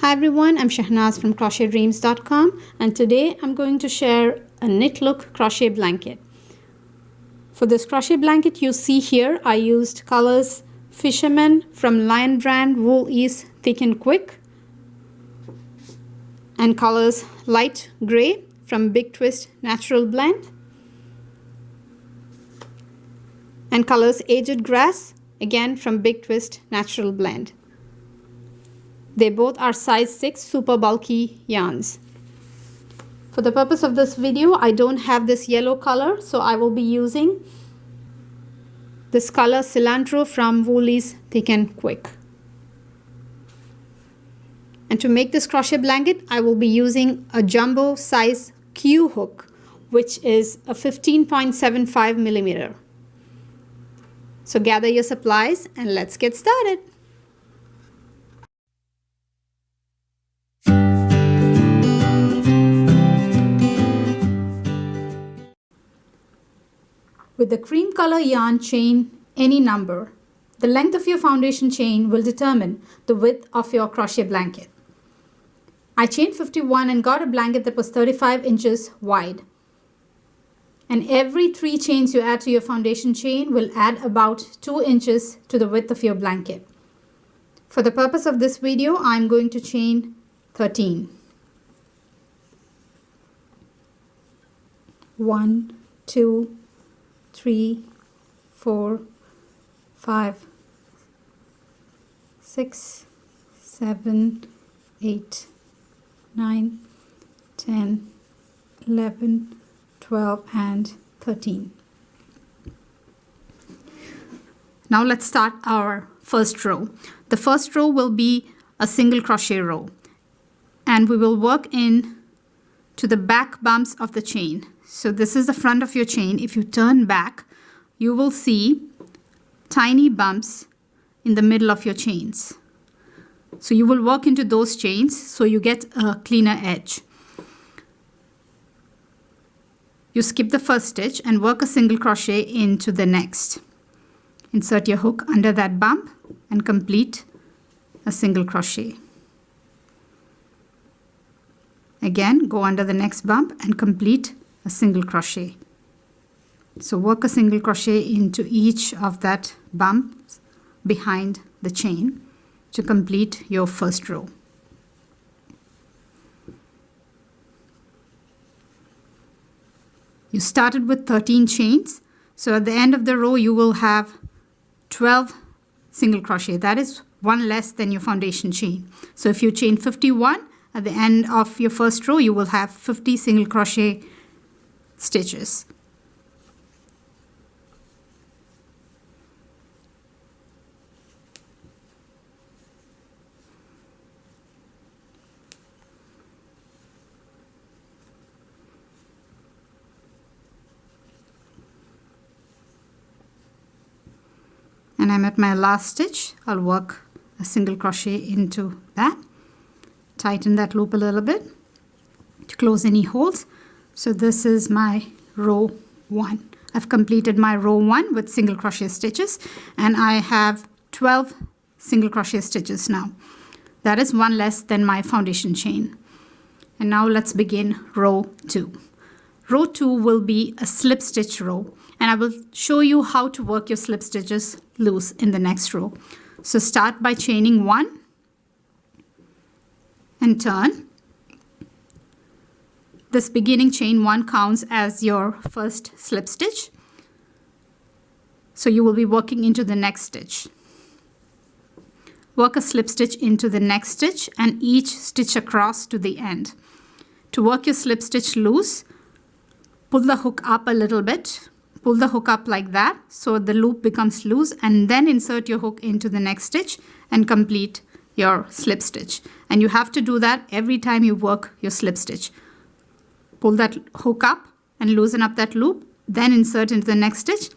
Hi everyone, I'm Shahnaz from CrochetDreams.com and today I'm going to share a knit look crochet blanket. For this crochet blanket you see here, I used colors Fisherman from Lion Brand Wool Ease Thick and Quick and colors Light Gray from Big Twist Natural Blend and colors Aged Grass again from Big Twist Natural Blend. They both are size 6 super bulky yarns. For the purpose of this video, I don't have this yellow color, so I will be using this color Cilantro from Wool Ease Thick and Quick. And to make this crochet blanket, I will be using a jumbo size Q hook, which is a 15.75 millimeter. So gather your supplies and let's get started. With the cream color yarn, chain any number. The length of your foundation chain will determine the width of your crochet blanket. I chained 51 and got a blanket that was 35 inches wide. And every 3 chains you add to your foundation chain will add about 2 inches to the width of your blanket. For the purpose of this video, I'm going to chain 13. 1, 2, 3, 4, 5, 6, 7, 8, 9, 10, 11, 12 and 13. Now let's start our first row. The first row will be a single crochet row and we will work in to the back bumps of the chain. So this is the front of your chain. If you turn back, you will see tiny bumps in the middle of your chains. So you will work into those chains so you get a cleaner edge. You skip the first stitch and work a single crochet into the next. Insert your hook under that bump and complete a single crochet. Again, go under the next bump and complete a single crochet. So work a single crochet into each of that bumps behind the chain to complete your first row. You started with 13 chains, so at the end of the row you will have 12 single crochet. That is one less than your foundation chain. So if you chain 51, at the end of your first row you will have 50 single crochet stitches. And I'm at my last stitch. I'll work a single crochet into that. Tighten that loop a little bit to close any holes. So this is my row 1. I've completed my row 1 with single crochet stitches and I have 12 single crochet stitches now. That is one less than my foundation chain. And now let's begin row 2. Row 2 will be a slip stitch row and I will show you how to work your slip stitches loose in the next row. So start by chaining 1 and turn. This beginning chain 1 counts as your first slip stitch. So you will be working into the next stitch. Work a slip stitch into the next stitch and each stitch across to the end. To work your slip stitch loose, pull the hook up a little bit. Pull the hook up like that so the loop becomes loose and then insert your hook into the next stitch and complete your slip stitch. And you have to do that every time you work your slip stitch. Pull that hook up and loosen up that loop, then insert into the next stitch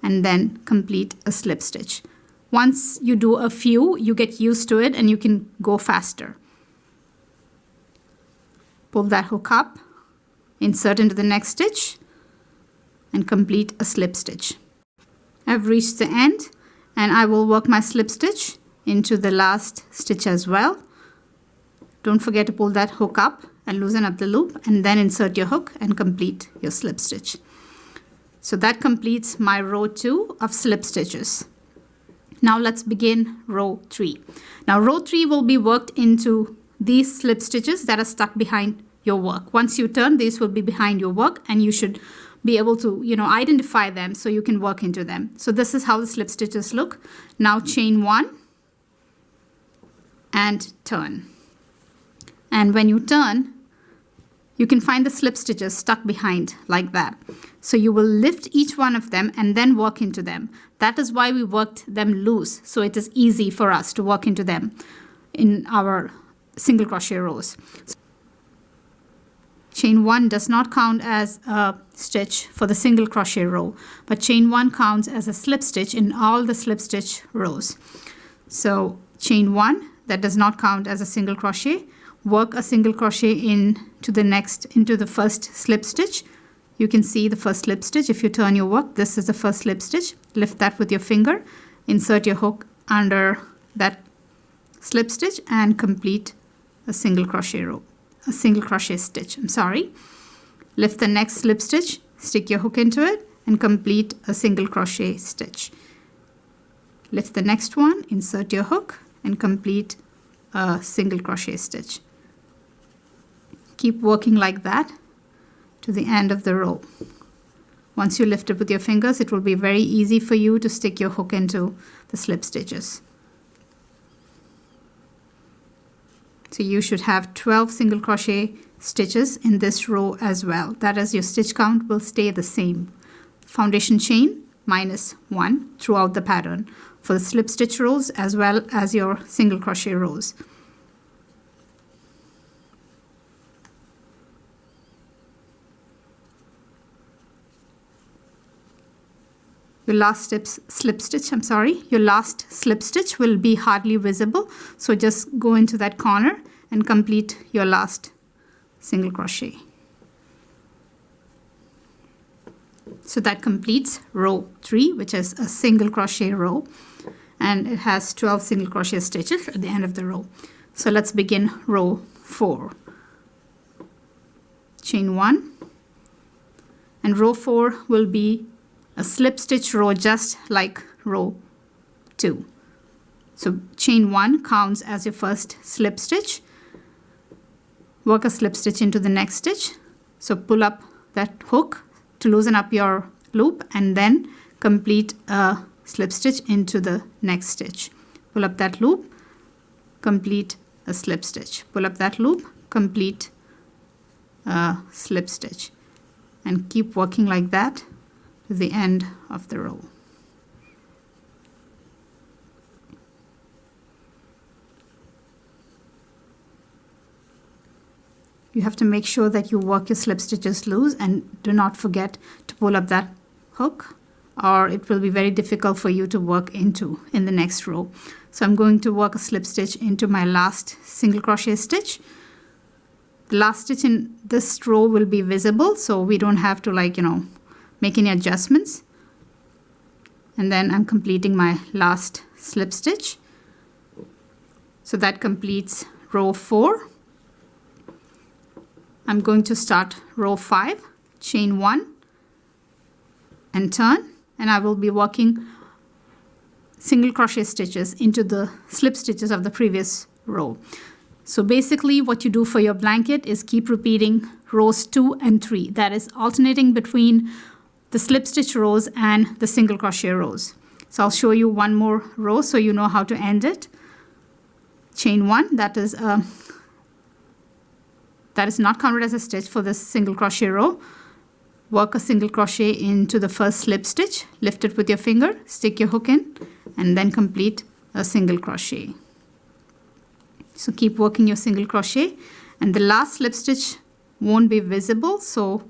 and then complete a slip stitch. Once you do a few, you get used to it and you can go faster. Pull that hook up, insert into the next stitch and complete a slip stitch. I've reached the end and I will work my slip stitch into the last stitch as well Don't forget to pull that hook up and loosen up the loop, and then insert your hook and complete your slip stitch. So that completes my row 2 of slip stitches. Now let's begin row 3. Now row 3 will be worked into these slip stitches that are stuck behind your work. Once you turn, these will be behind your work, and you should be able to, identify them so you can work into them. So this is how the slip stitches look. Now chain 1 and turn. And when you turn, you can find the slip stitches stuck behind like that. So you will lift each one of them and then work into them. That is why we worked them loose, so it is easy for us to work into them in our single crochet rows. Chain 1 does not count as a stitch for the single crochet row, but chain 1 counts as a slip stitch in all the slip stitch rows. So chain 1, that does not count as a single crochet. Work a single crochet into the first slip stitch. You can see the first slip stitch. If you turn your work, this is the first slip stitch. Lift that with your finger, insert your hook under that slip stitch, and complete a single crochet stitch. Lift the next slip stitch, stick your hook into it, and complete a single crochet stitch. Lift the next one, insert your hook, and complete a single crochet stitch. Keep working like that to the end of the row. Once you lift it with your fingers, it will be very easy for you to stick your hook into the slip stitches. So you should have 12 single crochet stitches in this row as well. That is, your stitch count will stay the same. Foundation chain -1 throughout the pattern for the slip stitch rows as well as your single crochet rows. Your last slip stitch will be hardly visible. So just go into that corner and complete your last single crochet. So that completes row 3, which is a single crochet row, and it has 12 single crochet stitches at the end of the row. So let's begin row 4. Chain 1, and row 4 will be a slip stitch row just like row 2. So chain 1 counts as your first slip stitch. Work a slip stitch into the next stitch. So pull up that hook to loosen up your loop, and then complete a slip stitch into the next stitch. Pull up that loop, complete a slip stitch. Pull up that loop, complete a slip stitch. And keep working like that to the end of the row. You have to make sure that you work your slip stitches loose, and do not forget to pull up that hook, or it will be very difficult for you to work into in the next row. So I'm going to work a slip stitch into my last single crochet stitch. The last stitch in this row will be visible, so we don't have to make any adjustments. And then I'm completing my last slip stitch. So that completes row 4. I'm going to start row 5, chain 1 and turn, and I will be working single crochet stitches into the slip stitches of the previous row. So basically what you do for your blanket is keep repeating rows 2 and 3. That is alternating between the slip stitch rows and the single crochet rows. So I'll show you one more row so you know how to end it. Chain 1, that is not counted as a stitch for this single crochet row. Work a single crochet into the first slip stitch, lift it with your finger, stick your hook in, and then complete a single crochet. So keep working your single crochet, and the last slip stitch won't be visible, so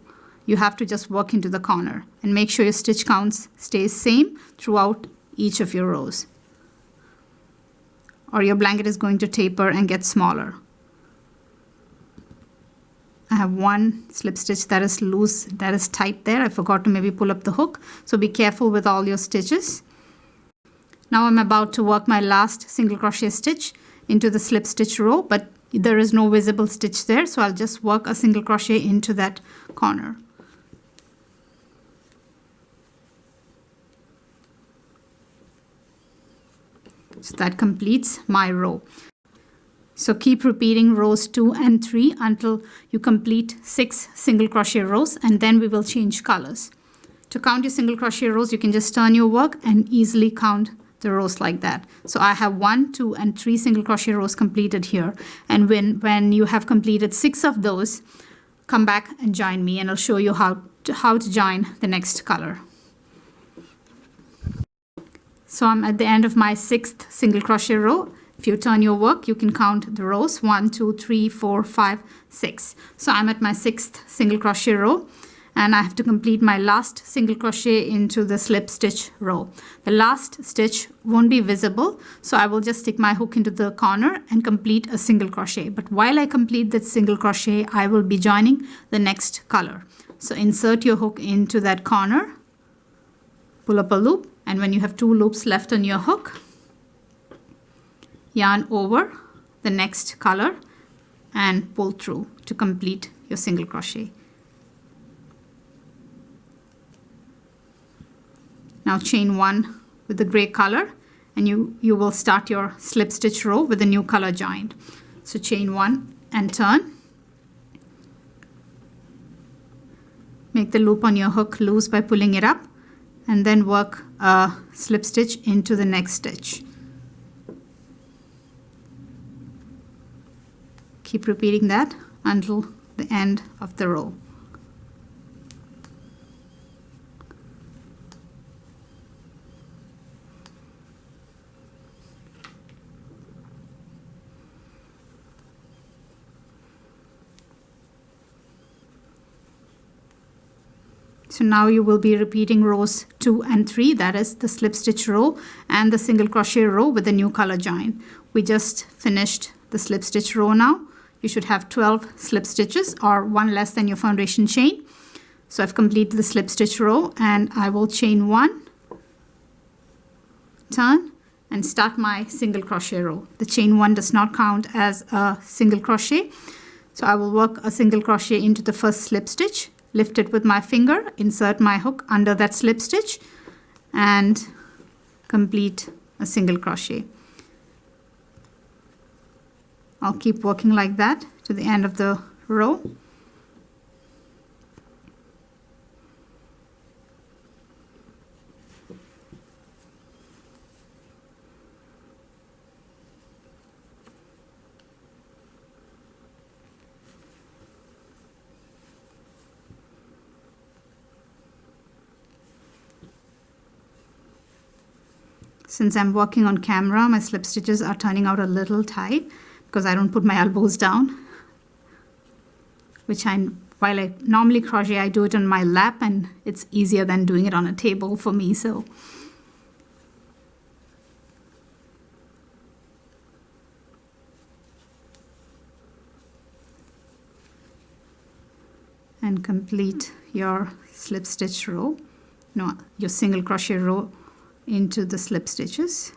you have to just work into the corner and make sure your stitch counts stays same throughout each of your rows, or your blanket is going to taper and get smaller. I have one slip stitch that is loose, that is tight there. I forgot to maybe pull up the hook, so be careful with all your stitches. Now I'm about to work my last single crochet stitch into the slip stitch row, but there is no visible stitch there, so I'll just work a single crochet into that corner. So that completes my row. So keep repeating rows 2 and 3 until you complete 6 single crochet rows, and then we will change colors. To count your single crochet rows, you can just turn your work and easily count the rows like that. So I have 1, 2, and 3 single crochet rows completed here. And when you have completed 6 of those, come back and join me, and I'll show you how to join the next color. So I'm at the end of my 6th single crochet row. If you turn your work, you can count the rows 1, 2, 3, 4, 5, 6. So I'm at my 6th single crochet row, and I have to complete my last single crochet into the slip stitch row. The last stitch won't be visible, so I will just stick my hook into the corner and complete a single crochet. But while I complete that single crochet, I will be joining the next color. So insert your hook into that corner, pull up a loop, and when you have 2 loops left on your hook, yarn over the next color and pull through to complete your single crochet. Now chain 1 with the gray color, and you will start your slip stitch row with the new color joined. So chain 1 and turn. Make the loop on your hook loose by pulling it up, and then work a slip stitch into the next stitch. Keep repeating that until the end of the row. So now you will be repeating rows 2 and 3, that is the slip stitch row and the single crochet row with the new color join. We just finished the slip stitch row now. You should have 12 slip stitches, or 1 less than your foundation chain. So I've completed the slip stitch row, and I will chain 1, turn, and start my single crochet row. The chain 1 does not count as a single crochet. So I will work a single crochet into the first slip stitch, lift it with my finger, insert my hook under that slip stitch, and complete a single crochet. I'll keep working like that to the end of the row. Since I'm working on camera, my slip stitches are turning out a little tight because I don't put my elbows down, while I normally crochet, I do it on my lap, and it's easier than doing it on a table for me. So and complete your slip stitch row, your single crochet row into the slip stitches.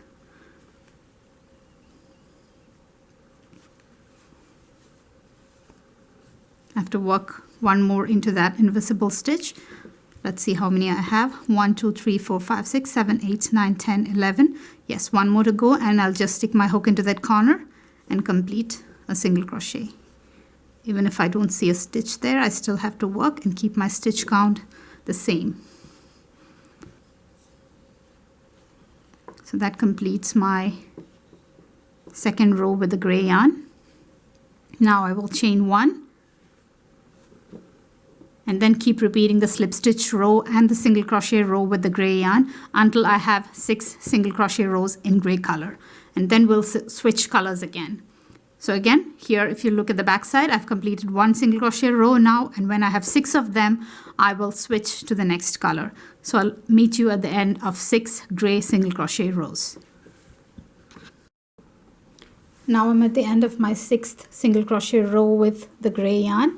I have to work 1 more into that invisible stitch. Let's see how many I have. 1, 2, 3, 4, 5, 6, 7, 8, 9, 10, 11. Yes, 1 more to go, and I'll just stick my hook into that corner and complete a single crochet. Even if I don't see a stitch there, I still have to work and keep my stitch count the same. So that completes my second row with the gray yarn. Now I will chain 1, and then keep repeating the slip stitch row and the single crochet row with the gray yarn until I have 6 single crochet rows in gray color, and then we'll switch colors again. So again, here if you look at the back side, I've completed 1 single crochet row now, and when I have 6 of them, I will switch to the next color. So I'll meet you at the end of 6 gray single crochet rows. Now I'm at the end of my 6th single crochet row with the gray yarn.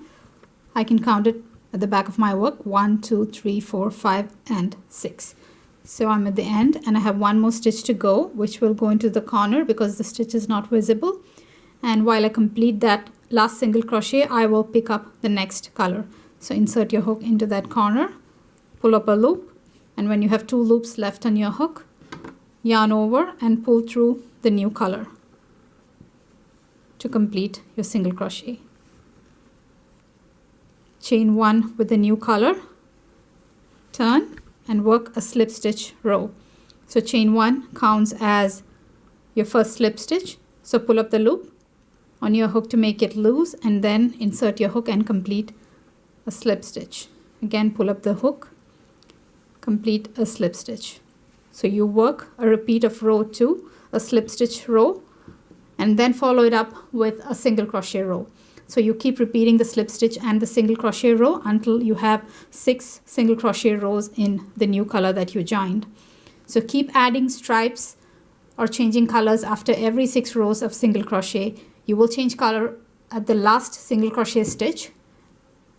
I can count it at the back of my work: 1, 2, 3, 4, 5, and 6. So I'm at the end, and I have 1 more stitch to go, which will go into the corner because the stitch is not visible. And while I complete that last single crochet, I will pick up the next color. So insert your hook into that corner, pull up a loop, and when you have 2 loops left on your hook, yarn over and pull through the new color to complete your single crochet. Chain 1 with the new color, turn and work a slip stitch row. So chain 1 counts as your first slip stitch. So pull up the loop on your hook to make it loose, and then insert your hook and complete a slip stitch. Again, pull up the hook, complete a slip stitch. So you work a repeat of row 2, a slip stitch row, and then follow it up with a single crochet row. So you keep repeating the slip stitch and the single crochet row until you have 6 single crochet rows in the new color that you joined. So keep adding stripes or changing colors after every 6 rows of single crochet. You will change color at the last single crochet stitch.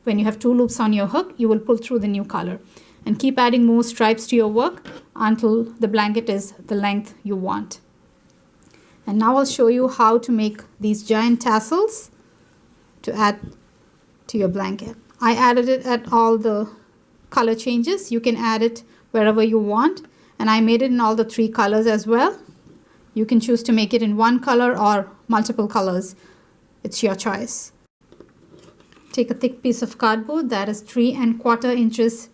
When you have 2 loops on your hook, you will pull through the new color. And keep adding more stripes to your work until the blanket is the length you want. And now I'll show you how to make these giant tassels to add to your blanket. I added it at all the color changes. You can add it wherever you want. And I made it in all the 3 colors as well. You can choose to make it in 1 color or multiple colors. It's your choice. Take a thick piece of cardboard that is 3 1/4 inches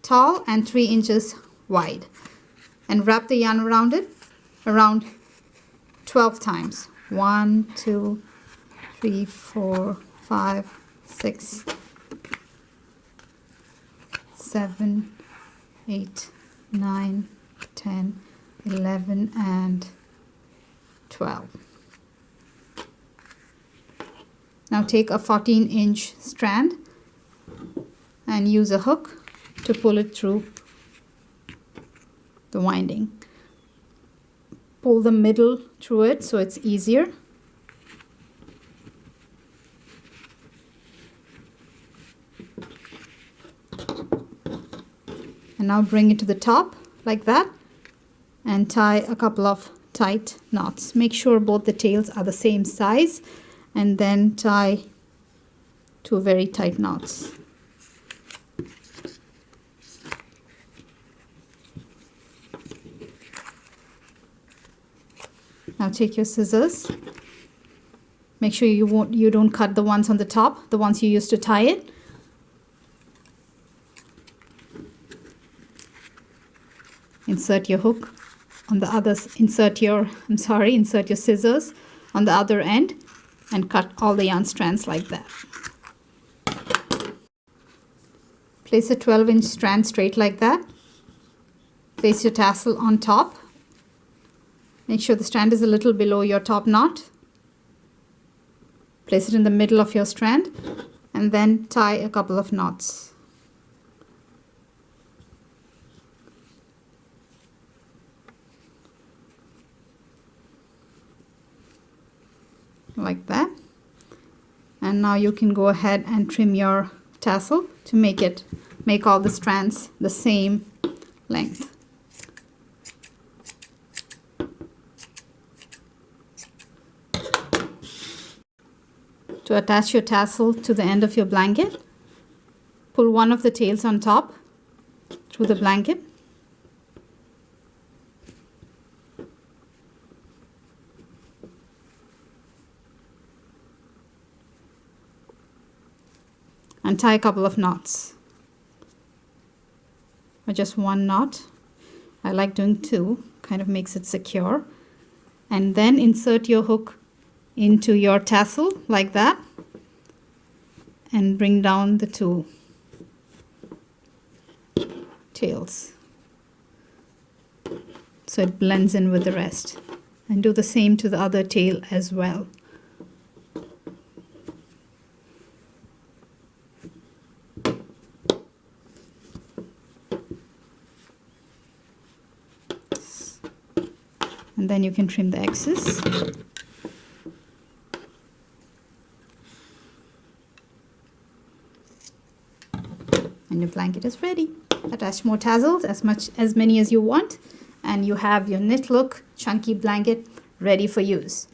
tall and 3 inches wide, and wrap the yarn around it around 12 times. 1, 2, 3, 4, 5, 6, 7, 8, 9, 10, 11, and 12. Now take a 14-inch strand and use a hook to pull it through the winding. Pull the middle through it so it's easier. And now bring it to the top like that and tie a couple of tight knots. Make sure both the tails are the same size, and then tie 2 very tight knots. Now take your scissors. Make sure you don't cut the ones on the top, the ones you used to tie it. Insert your hook on the other, insert your scissors on the other end and cut all the yarn strands like that. Place a 12-inch strand straight like that. Place your tassel on top. Make sure the strand is a little below your top knot. Place it in the middle of your strand and then tie a couple of knots. Like that. And now you can go ahead and trim your tassel to make all the strands the same length. To attach your tassel to the end of your blanket, pull one of the tails on top through the blanket. And tie a couple of knots, or just 1 knot. I like doing 2, kind of makes it secure. And then insert your hook into your tassel like that and bring down the 2 tails so it blends in with the rest, and do the same to the other tail as well. And then you can trim the excess. And your blanket is ready. Attach more tassels, as many as you want, and you have your knit look chunky blanket ready for use.